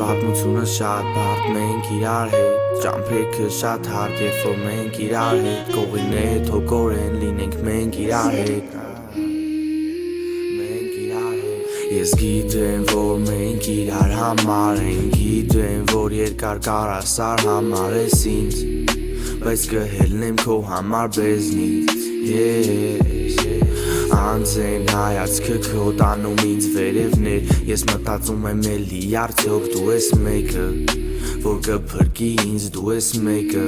պատմությունը շատ բարդ մենք իրար հետ Ճամփեքը շատ հարդ երբ որ մենք իրար հետ Կողիններ թոքորեն լինենք մենք իրար հետ Մենք իրար հետ Ես գիտեմ որ մենք իրար համար ենք Գիտեմ որ երկար կարասար համար ես ինձ Բայց կհելնեմ քո համար բեզնից Անձեն հայացքը քո տանում ինձ վերևներ Ես մտածում եմ էլի արդյոք դու ես մեկը Որ կփրկի ինձ դու ես մեկը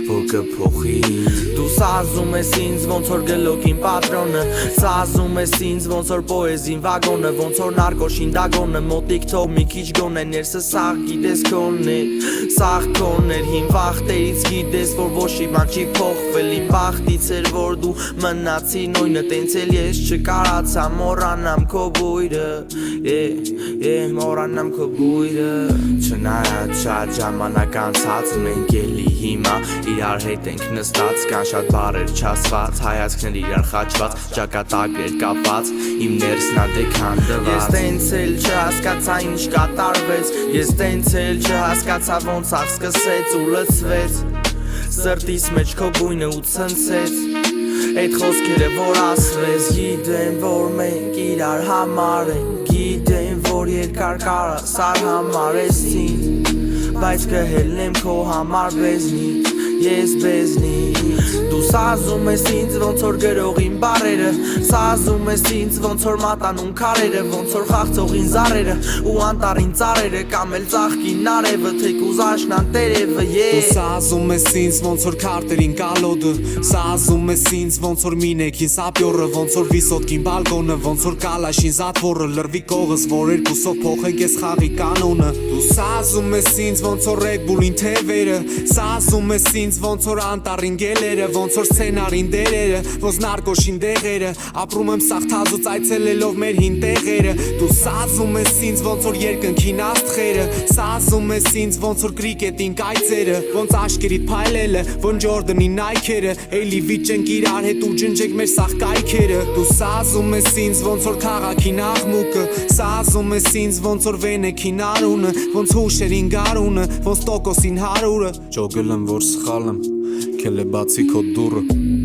Որ կփոխի ինձ Դու սազում ես ինձ ոնց որ գլոկին պատրոնը Սազում ես ինձ ոնց որ պոեզին վագոնը Ոնց որ նարկոշին դագոնը Մոտիկ թող մի քիչ գոնե ներսը սաղ գիտես քոնն է Սաղ քոնն էր հին վախտերից գիտես որ ոչ մի բան չի փոխվել Իմ բախտից էր որ դու մնացի նույնը Տենց էլ ես չկարացա մոռանամ քո բույրը Մոռանամ քո բույրը Չնայած շատ ժամանակ անցած մենք էլի հիմա Իրար հետ ենք նստած, կան շատ բառեր չասված Հայացքներ իրար խաչված, ճակատագրեր կապված Իմ ներսն ադեք հանդված Ես տենց էլ չհասկացա ինչ կատարվեց Ես տենց էլ չհասկացա ոնց աղ սկսեց ու լցվեց Սրտիս մեջ քո գույնը ու ցնցեց Այդ խոսքերը որ ասվեց Գիտեմ որ մենք իրար համար ենք Գիտեմ որ երկար կարասար համար ես ինձ Բայց կհելնեմ քո համար բեզնից Ես բեզնից Դու սազում ես ինձ ոնց որ գրողին բարերը Սազում ես ինձ ոնց որ մատանում քարերը Ոնց որ խաղցողին զարերը ու անտարին ծարերը Կամ էլ ծաղկին արևը թեկուզ աշնան տերևը Դու սազում ես ինձ ոնց որ քարտերին կալոդը Սազում ես ինձ ոնց որ մինեքին սապյորը Ոնց որ վիսոտկին բալկոնը Ոնց որ կալաշին զատվորը Լրվի կողս որ երկուսով փոխենք ես խաղի կանոնը Դու սազում ես ինձ ոնց որ Red Bull-ին թևերը Սազում ես ինձ ոնց որ անտարին գելերը Ոնց որ սցենարին դերերը Ոնց նարկոշին դեղերը Ապրում եմ սաղ թազուց այցելելով մեր հին տեղերը Դու սազում ես ինձ ոնց որ երկնքին աստղերը Սազում ես ինձ ոնց որ կրիկետին կայծերը Ոնց աշկերիդ փայլելը Ոնց Ջորդանի նայքերը Էլի վիճենք իրար հետ ու ջնջենք մեր սաղ կայքերը Դու սազում ես ինձ ոնց որ քաղաքին աղմուկը Սազում ես ինձ ոնց որ վենեքին արունը Ոնց հուշերին գարունը Ոնց տոկոսին հարուրը Ճոգել եմ որ սխալ եմ Քել է բացի քո դուռը